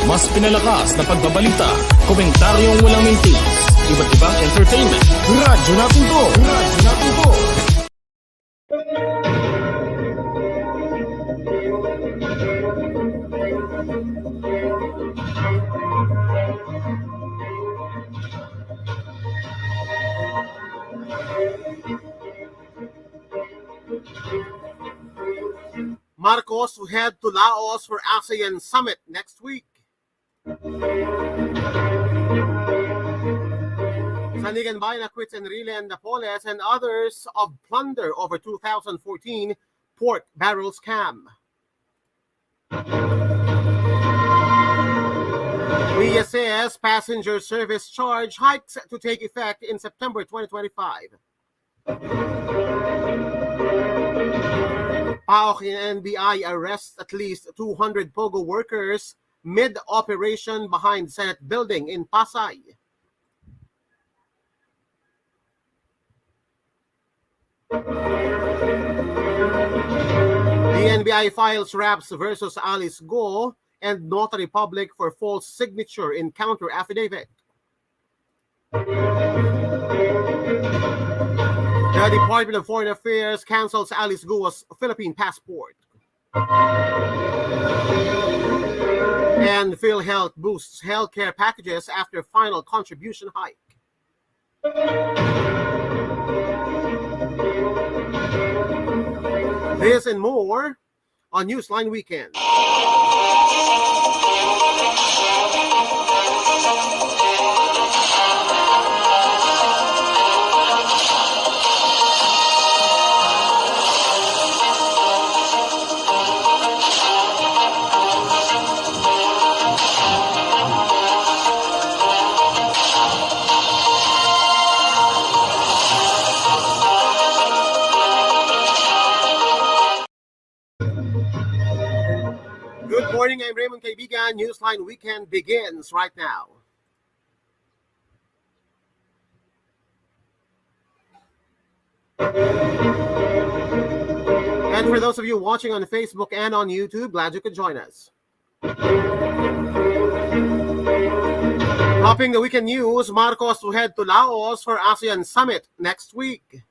Mas pinalakas na pagbabalita, komentaryong walang mintis, iba't ibang entertainment. Radyo natin to! Radyo natin to! Marcos will head to Laos for ASEAN Summit next week. Sandigan Bayan acquits Enrile and Napoles and others of plunder over 2014 pork barrel scam. Media says passenger service charge hikes to take effect in September 2025. PAOK and NBI arrests at least 200 POGO workers mid-operation behind Senate building in Pasay. The NBI files Raps versus Alice Go and Notary Public for false signature in counter affidavit. The Department of Foreign Affairs cancels Alice Guo's Philippine passport. And PhilHealth boosts healthcare packages after final contribution hike. This and more on Newsline Weekend. Good morning, I'm Raymond Kaibigan. Newsline Weekend begins right now. And for those of you watching on Facebook and on YouTube, glad you could join us. Topping the weekend news, Marcos will head to Laos for ASEAN Summit next week.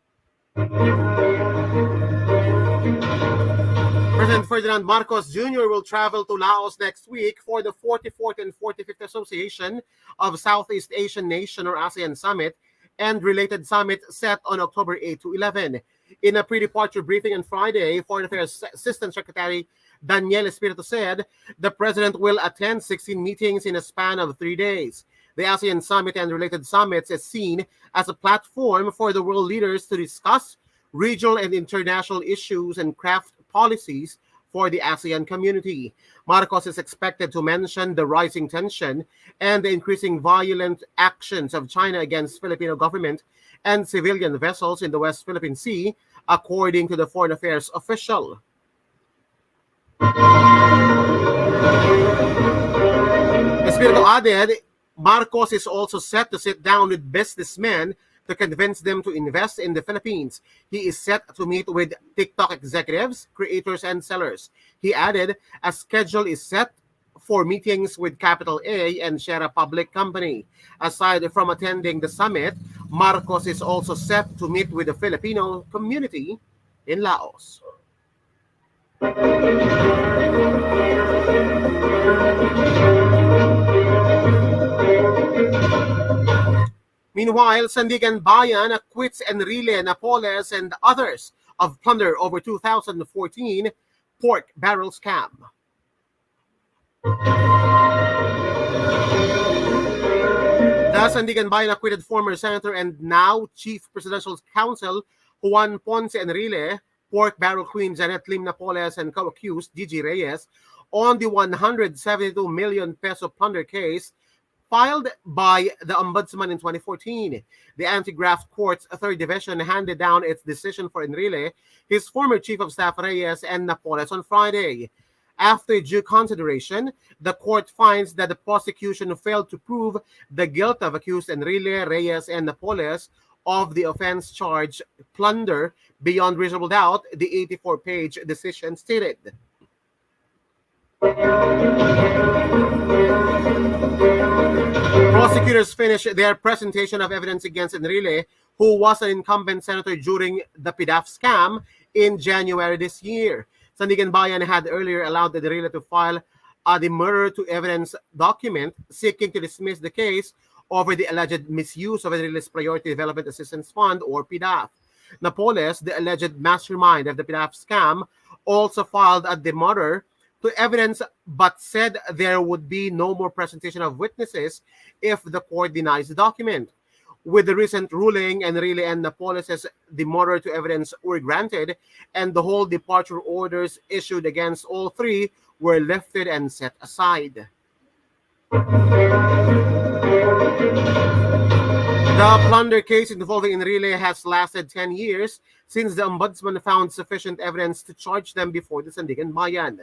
President Ferdinand Marcos Jr. will travel to Laos next week for the 44th and 45th Association of Southeast Asian Nation or ASEAN Summit and related summit set on October 8 to 11. In a pre-departure briefing on Friday, Foreign Affairs Assistant Secretary Daniel Espiritu said the president will attend 16 meetings in a span of 3 days. The ASEAN Summit and related summits is seen as a platform for the world leaders to discuss regional and international issues and craft policies for the ASEAN community. Marcos is expected to mention the rising tension and the increasing violent actions of China against Filipino government and civilian vessels in the West Philippine Sea, according to the foreign affairs official. Espiritu added, Marcos is also set to sit down with businessmen to convince them to invest in the Philippines. He is set to meet with TikTok executives, creators, and sellers. He added, a schedule is set for meetings with Capital A and Share Public Company. Aside from attending the summit, Marcos is also set to meet with the Filipino community in Laos. Meanwhile, Sandigan Bayan acquits Enrile, Napoles, and others of plunder over 2014 pork barrel scam. The Sandigan Bayan acquitted former senator and now chief presidential counsel Juan Ponce Enrile, pork barrel queen Janet Lim Napoles, and co-accused Gigi Reyes on the 172 million peso plunder case filed by the Ombudsman in 2014. The Anti-Graft Court's Third Division handed down its decision for Enrile, his former chief of staff Reyes, and Napoles on Friday. After due consideration, the court finds that the prosecution failed to prove the guilt of accused Enrile, Reyes, and Napoles of the offense charge plunder beyond reasonable doubt, the 84-page decision stated. Prosecutors finished their presentation of evidence against Enrile, who was an incumbent senator during the PDAF scam in January this year. Sandigan Bayan had earlier allowed Enrile to file the murder to evidence document seeking to dismiss the case over the alleged misuse of Enrile's Priority Development Assistance Fund, or PDAF. Napoles, the alleged mastermind of the PDAF scam, also filed a demurrer to evidence but said there would be no more presentation of witnesses if the court denies the document. With the recent ruling, Enrile and Napoles' demurrer to evidence were granted, and the whole departure orders issued against all three were lifted and set aside. The plunder case involving Enrile has lasted 10 years since the ombudsman found sufficient evidence to charge them before the Sandigan Bayan.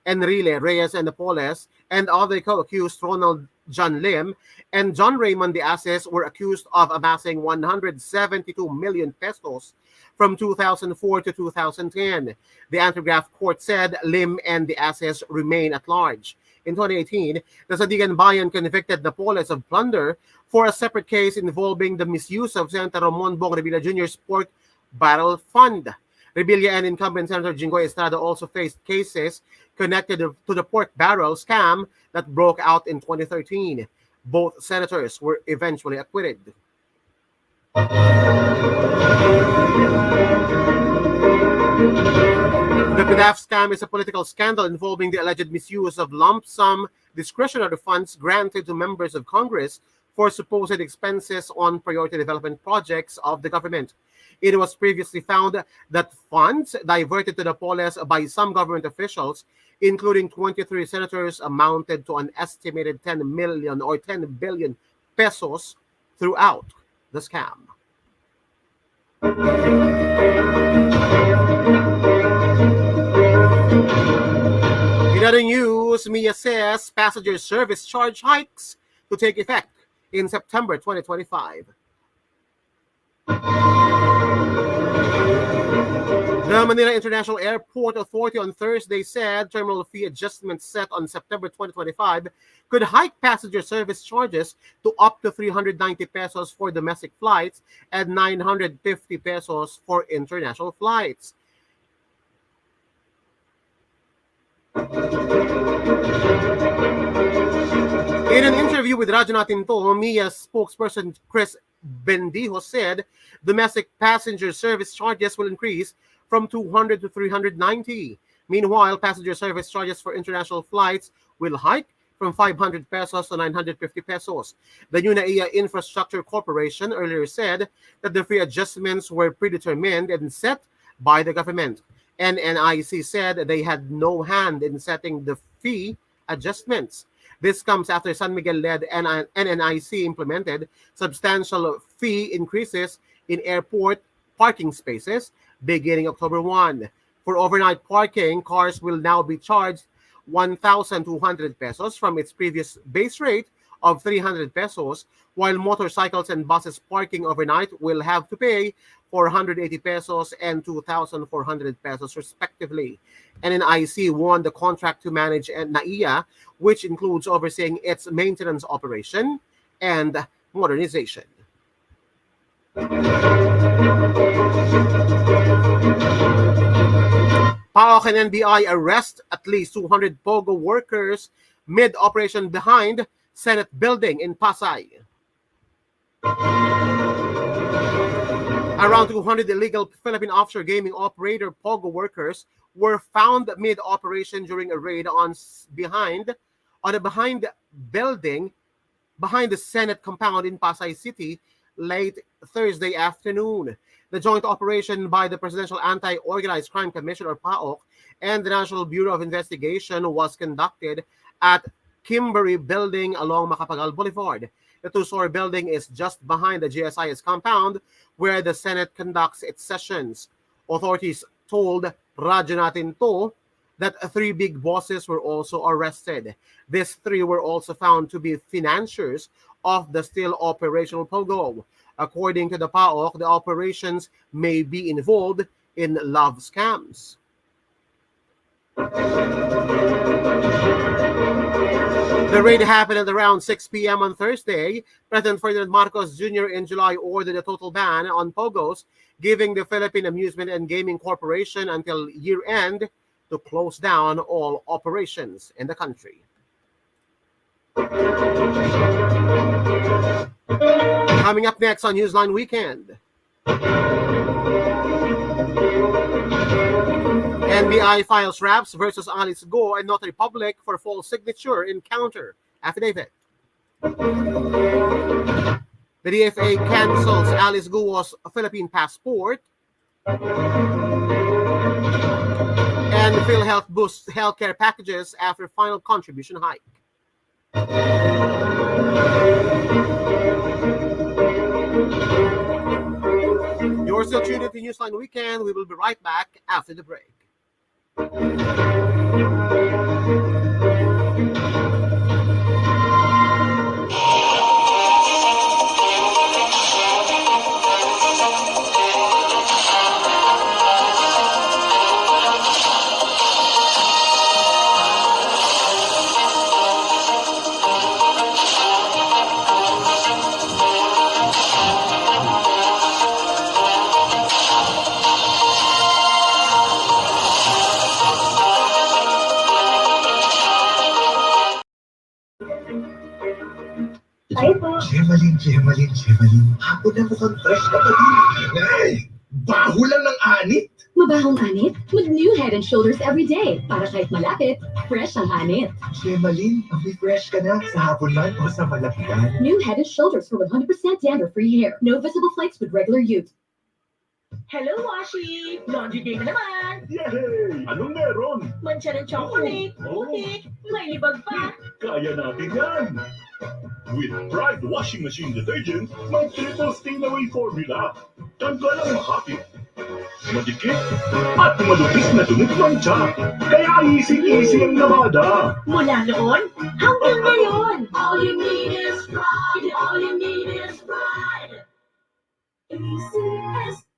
Enrile, Reyes, and Napoles, and other co-accused Ronald John Lim and John Raymond de Aces were accused of amassing 172 million pesos from 2004 to 2010. The Antigraph Court said Lim and de Aces remain at large. In 2018, the Sandigan Bayan convicted Napoles of plunder for a separate case involving the misuse of Senator Ramon Bong Revilla Jr.'s pork barrel fund. Revilla and incumbent Senator Jinggoy Estrada also faced cases connected to the pork barrel scam that broke out in 2013. Both senators were eventually acquitted. The PDAF scam is a political scandal involving the alleged misuse of lump sum discretionary funds granted to members of Congress for supposed expenses on priority development projects of the government. It was previously found that funds diverted to Napoles by some government officials, including 23 senators, amounted to an estimated 10 million or 10 billion pesos throughout the scam. In other news, Mia says passenger service charge hikes to take effect in September 2025. The Manila International Airport Authority on Thursday said terminal fee adjustments set on September 2025 could hike passenger service charges to up to 390 pesos for domestic flights and 950 pesos for international flights. In an interview with Radyo Natin To, Mia's spokesperson Chris Bendijo said domestic passenger service charges will increase from 200 to 390. Meanwhile, passenger service charges for international flights will hike from 500 pesos to 950 pesos. The new NAIA Infrastructure Corporation earlier said that the fee adjustments were predetermined and set by the government. NNIC said they had no hand in setting the fee adjustments. This comes after San Miguel-led NNIC implemented substantial fee increases in airport parking spaces beginning October 1. For overnight parking, cars will now be charged 1,200 pesos from its previous base rate of 300 pesos, while motorcycles and buses parking overnight will have to pay 480 pesos and 2,400 pesos respectively. NNIC won the contract to manage NAIA, which includes overseeing its maintenance operation and modernization. PAOK and NBI arrest at least 200 POGO workers mid-operation behind Senate building in Pasay. Around 200 illegal Philippine offshore gaming operator POGO workers were found mid-operation during a raid on a behind building behind the Senate compound in Pasay City late Thursday afternoon. The joint operation by the Presidential Anti-Organized Crime Commission, or PAOK, and the National Bureau of Investigation was conducted at Kimberly Building along Macapagal Boulevard. The two-story building is just behind the GSIS compound where the Senate conducts its sessions. Authorities told Radyo Natin To that 3 big bosses were also arrested. These 3 were also found to be financiers of the still operational POGO. According to the PAOK, the operations may be involved in love scams. The raid happened at around 6 p.m. on Thursday. President Ferdinand Marcos Jr. in July ordered a total ban on pogos, giving the Philippine Amusement and Gaming Corporation until year-end to close down all operations in the country. Coming up next on Newsline Weekend. NBI files Raps versus Alice Go and Notary Public for false signature in counter affidavit. The DFA cancels Alice Guo's Philippine passport. And PhilHealth boosts healthcare packages after final contribution hike. You're still tuned into Newsline Weekend. We will be right back after the break. Ay po. Gemaline. Hapon na mukhang fresh ka pa din. Ay, baho lang ng anit. Mabahong anit? With new Head and Shoulders every day. Para kahit malapit, fresh ang anit. Gemaline, amoy fresh ka na sa hapon man o sa malapitan. New Head and Shoulders for 100% dander-free hair. No visible flakes with regular use. Hello, Washi! Laundry day na naman! Yay! Anong meron? Mancha ng chocolate, putik, may libag pa. Kaya natin yan! With Pride Washing Machine Detergent, may triple stain-away formula. Tanggal ang makapit, madikit, at malupis na dunit mancha. Kaya easy-easy ang lavada. Mula noon, hanggang ngayon! All you need is pride! All you need is pride! Easy as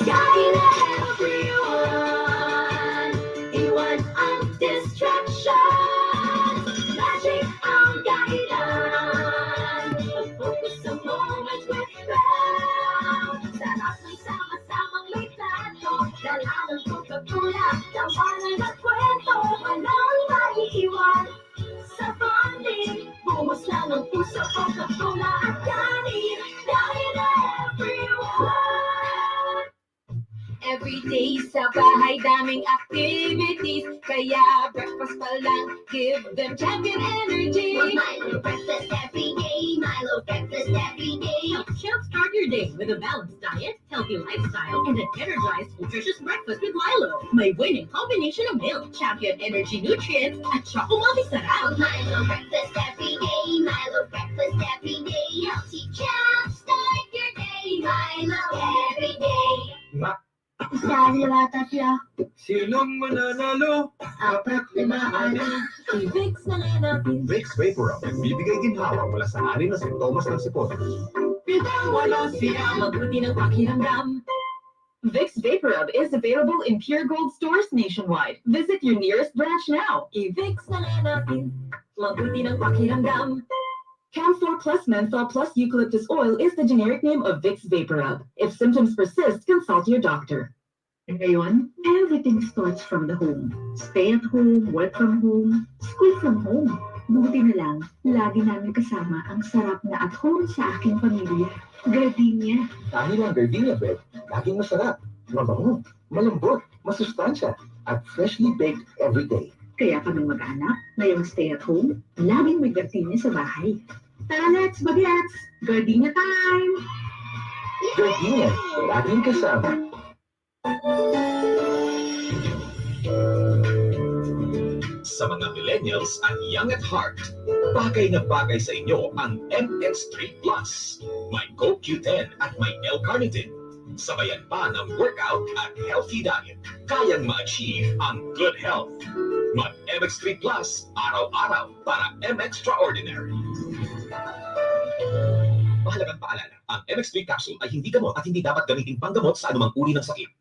sky na everyone! Iwan ang distraction! Magic ang kailan! Focus sa moments with them! Sarap ng sama-samang litrato! Dala ng Coca-Cola! Tawanan at kwento! Walang maiiwan! Sa bonding! Buhos lang ang puso! Coca-Cola at kanin! Dahil na everyone! Everyday sa bahay, daming activities. Kaya breakfast pa lang, give them champion energy. Milo breakfast every day, Milo breakfast every day. Jumpstart your day with a balanced diet, healthy lifestyle, and an energized, nutritious breakfast with Milo. May winning combination of milk, champion energy nutrients, at choco multi-sarap. Milo breakfast every day, Milo breakfast every day. Healthy jumpstart your day, Milo every day. Dahil tatlo, Sinong mananalo? 4, 5, 6. Vicks na natin. Vicks Vapor Rub, nagbibigay ginhawa mula sa 6 na simptomas ng sipon. Pitang wala siya, mabuti ng pakiramdam. Vicks Vapor Rub is available in Pure Gold stores nationwide. Visit your nearest branch now. I-Vicks na natin, mabuti ng pakiramdam. Camphor Plus Menthol Plus Eucalyptus Oil is the generic name of Vicks Vapor Rub. If symptoms persist, consult your doctor. Ngayon, everything starts from the home. Stay at home, work from home, school from home. Buti na lang, lagi namin kasama ang sarap na at home sa aking pamilya. Gardenia. Dahil ang gardenia bread, laging masarap, mabango, malambot, masustansya, at freshly baked every day. Kaya kami mag-anak, ngayong stay at home, laging may gardenia sa bahay. Tara, let's bagets! Gardenia time! Gardenia, laging kasama. Sa mga millennials at young at heart, bagay na bagay sa inyo ang MX3 Plus. May CoQ10 at may L-carnitine. Sabayan pa ng workout at healthy diet. Kayang ma-achieve ang good health. Mag-MX3 Plus araw-araw para M-Extraordinary. Mahalagang paalala, ang MX3 capsule ay hindi gamot at hindi dapat gamitin panggamot sa anumang uri ng sakit.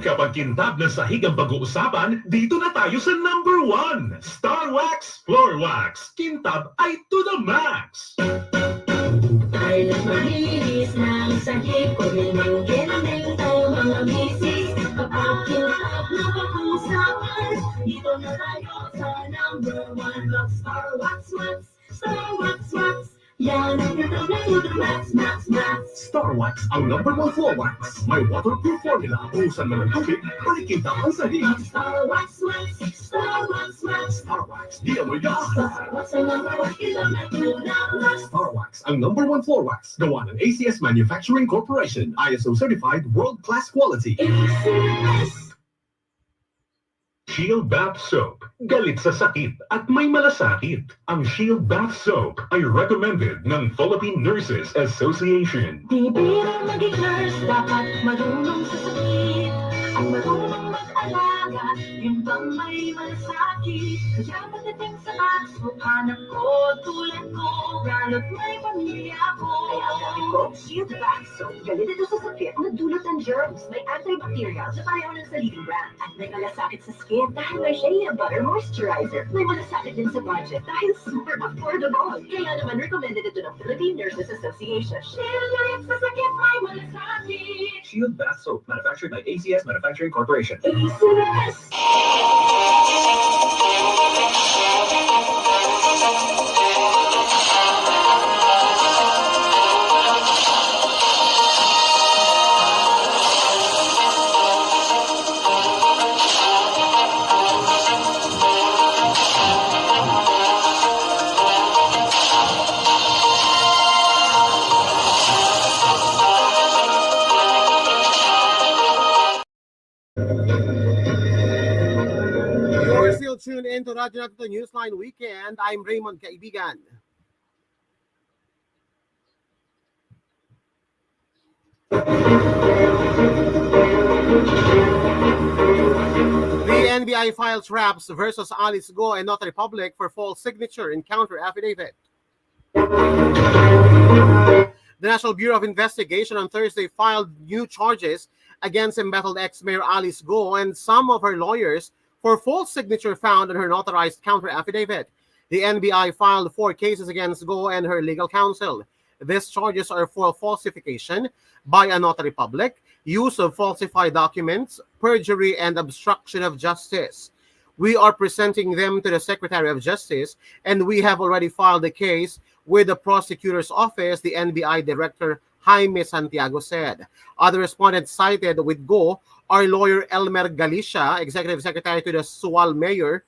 Kapag kintab ng sahig ang pag-uusapan, dito na tayo sa number 1. Star Wax Floor Wax. Kintab ay to the max. Ay malinis ng sakit ko rin ang ginaming tayo mga misis. Kapag kintab na pag-usapan, dito na tayo sa #1 Star Wax Wax. Star Wax Wax. Yan ang kintab na to the max, max, max. Star Wax ang #1 floor wax. May waterproof formula. Buhusan mo ng tubig, balikintab ang sahig. Star Wax Wax. Star Wax Wax. Star Wax, di amoy gas. Star Wax ang #1 kintab na to the max. Star Wax ang #1 floor wax. Gawa ng ACS Manufacturing Corporation. ISO certified world-class quality. Shield Bath Soap. Galit sa sakit at may malasakit. Ang Shield Bath Soap ay recommended ng Philippine Nurses Association. Di biro maging nurse, dapat marunong sa sakit. Ang marunong mag-alaga, yun bang may malasakit. Kaya pagdating sa bathroom, hanap ko tulad ko, lalo't may pamilya ko. Kaya ang gamit ko, Shield Bath Soap. Galit ito sa sakit, nagdulot ng germs. May antibacterial na pareho ng sa leading brand. At may malasakit sa skin dahil may shea butter moisturizer. May malasakit din sa budget dahil super affordable. Kaya naman recommended ito ng Philippine Nurses Association. Shield galit sa sakit, may malasakit. Shield Bath Soap, manufactured by ACS Manufacturing Corporation. ACS. You're still tuned in to Radyo Natin Newsline Weekend. I'm Raymond Kaibigan. The NBI files Raps versus Alice Go and Notary Public for false signature in counter affidavit. The National Bureau of Investigation on Thursday filed new charges against embattled ex-mayor Alice Go and some of her lawyers for false signature found on her notarized counter affidavit. The NBI filed 4 cases against Go and her legal counsel. These charges are for falsification by a notary public, use of falsified documents, perjury, and obstruction of justice. We are presenting them to the Secretary of Justice, and we have already filed a case with the prosecutor's office, the NBI Director Jaime Santiago said. Other respondents cited with Go are lawyer Elmer Galicia, Executive Secretary to the Sual Mayor,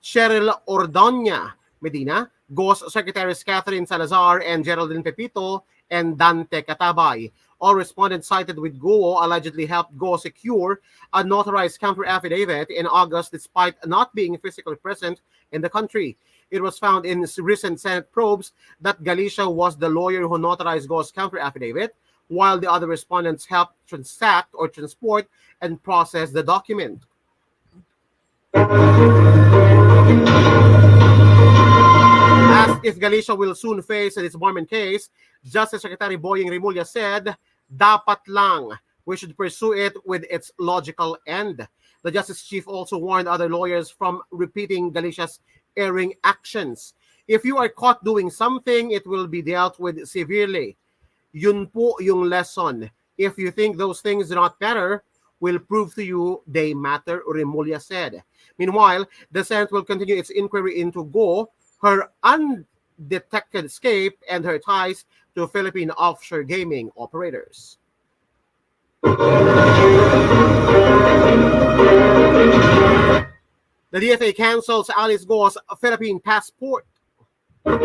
Cheryl Ordoña Medina, Go's Secretaries Catherine Salazar and Geraldine Pepito, and Dante Catabay. All respondents cited with Go allegedly helped Go secure a notarized counter affidavit in August despite not being physically present in the country. It was found in recent Senate probes that Galicia was the lawyer who notarized Go's counter affidavit, while the other respondents helped transact or transport and process the document. Asked if Galicia will soon face a disbarment case, Justice Secretary Boying Rimulya said, "Dapat lang. We should pursue it with its logical end." The Justice Chief also warned other lawyers from repeating Galicia's erring actions. If you are caught doing something, it will be dealt with severely. Yun po yung lesson. If you think those things do not matter, we'll prove to you they matter, Rimulya said. Meanwhile, the Senate will continue its inquiry into Go, her undetected escape, and her ties to Philippine offshore gaming operators. The DFA cancels Alice Go's Philippine passport. The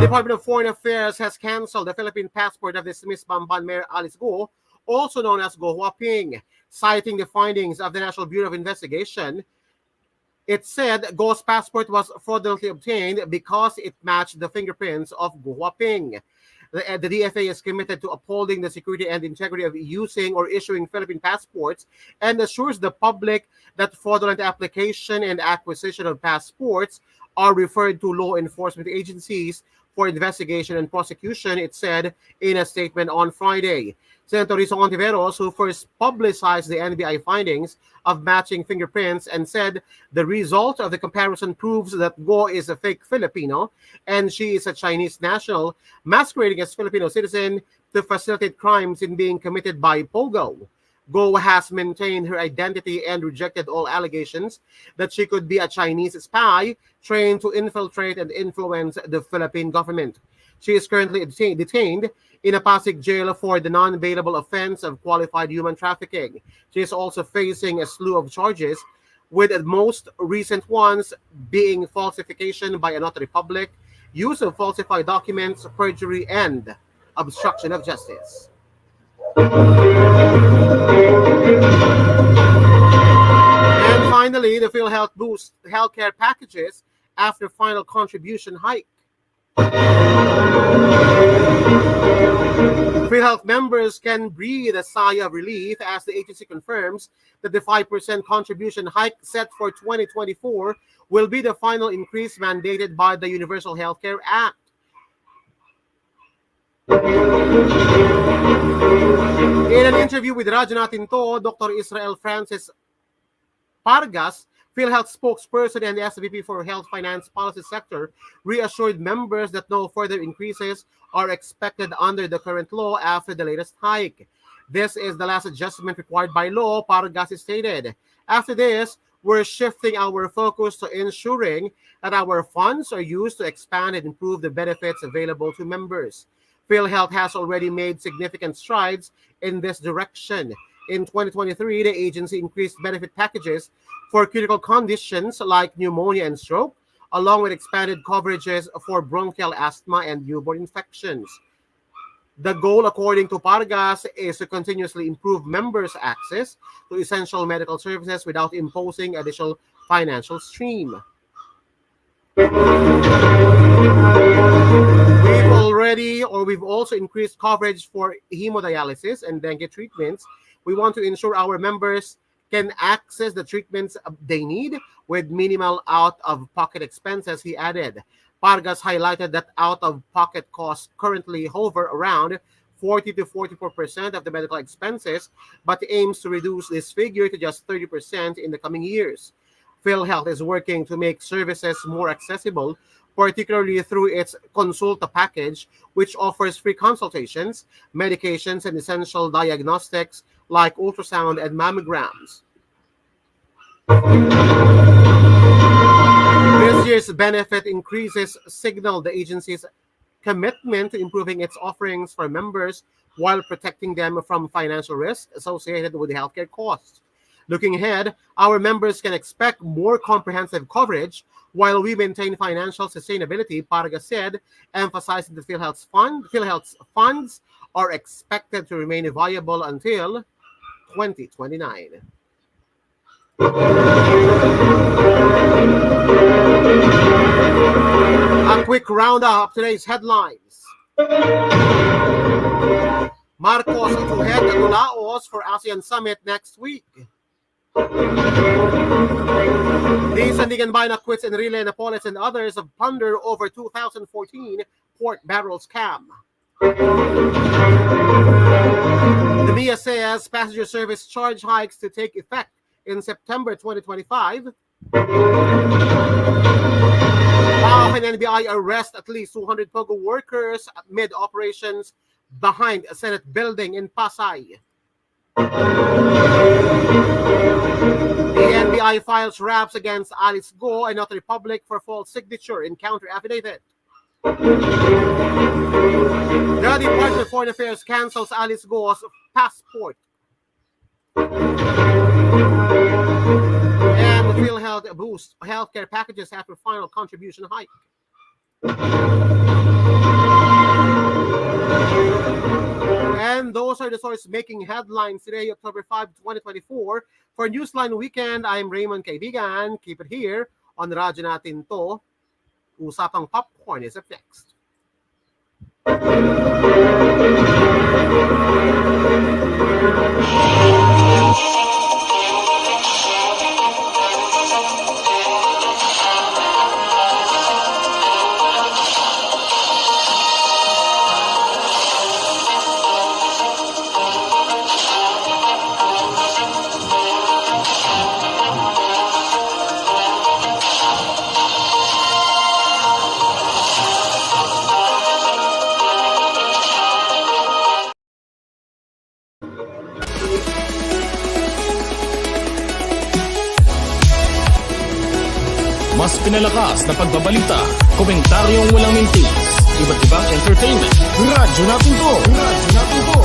Department of Foreign Affairs has canceled the Philippine passport of dismissed Bamban Mayor Alice Go, also known as Go Huaping, citing the findings of the National Bureau of Investigation. It said Go's passport was fraudulently obtained because it matched the fingerprints of Go Huaping. The DFA is committed to upholding the security and integrity of using or issuing Philippine passports and assures the public that fraudulent application and acquisition of passports are referred to law enforcement agencies for investigation and prosecution, it said in a statement on Friday. Senator Rizzo Ontiveros, who first publicized the NBI findings of matching fingerprints and said the result of the comparison proves that Go is a fake Filipino and she is a Chinese national masquerading as Filipino citizen to facilitate crimes in being committed by Pogo. Go has maintained her identity and rejected all allegations that she could be a Chinese spy trained to infiltrate and influence the Philippine government. She is currently detained in a Pasig jail for the non-bailable offense of qualified human trafficking. She is also facing a slew of charges, with the most recent ones being falsification by a notary public, use of falsified documents, perjury, and obstruction of justice. And finally, the PhilHealth boosts healthcare packages after final contribution hike. PhilHealth members can breathe a sigh of relief as the agency confirms that the 5% contribution hike set for 2024 will be the final increase mandated by the Universal Healthcare Act. In an interview with Radyo Natin To, Dr. Israel Francis Pargas, PhilHealth spokesperson and the SVP for Health Finance Policy Sector, reassured members that no further increases are expected under the current law after the latest hike. This is the last adjustment required by law, Pargas stated. After this, we're shifting our focus to ensuring that our funds are used to expand and improve the benefits available to members. PhilHealth has already made significant strides in this direction. In 2023, the agency increased benefit packages for critical conditions like pneumonia and stroke, along with expanded coverages for bronchial asthma and newborn infections. The goal, according to Pargas, is to continuously improve members' access to essential medical services without imposing additional financial stream. We've also increased coverage for hemodialysis and dengue treatments. We want to ensure our members can access the treatments they need with minimal out-of-pocket expenses, he added. Pargas highlighted that out-of-pocket costs currently hover around 40 to 44% of the medical expenses, but aims to reduce this figure to just 30% in the coming years. PhilHealth is working to make services more accessible, particularly through its Consulta package, which offers free consultations, medications, and essential diagnostics like ultrasound and mammograms. This year's benefit increases signal the agency's commitment to improving its offerings for members while protecting them from financial risk associated with healthcare costs. Looking ahead, our members can expect more comprehensive coverage while we maintain financial sustainability, Pargas said, emphasizing that PhilHealth's funds are expected to remain viable until 2029. A quick roundup of today's headlines. Marcos to head to Laos for ASEAN Summit next week. The Sandigan Bayan acquits Enrile, Napoles, and others of plunder over 2014 pork barrel scam. The MIA says passenger service charge hikes to take effect in September 2025. PAOK and NBI arrest at least 200 Pogo workers amid operations behind a Senate building in Pasay. The NBI files raps against Alice Go and Notary Public for false signature in counter affidavit. The Department of Foreign Affairs cancels Alice Go's passport. And PhilHealth boosts healthcare packages after final contribution hike. And those are the stories making headlines today, October 5, 2024. For Newsline Weekend, I'm Raymond Kaibigan. Keep it here on Radyo Natin To. Usapang Popcorn is up next. mas pinalakas na pagbabalita, komentaryong walang mintis, iba't ibang entertainment. Radyo natin to! Radyo natin to!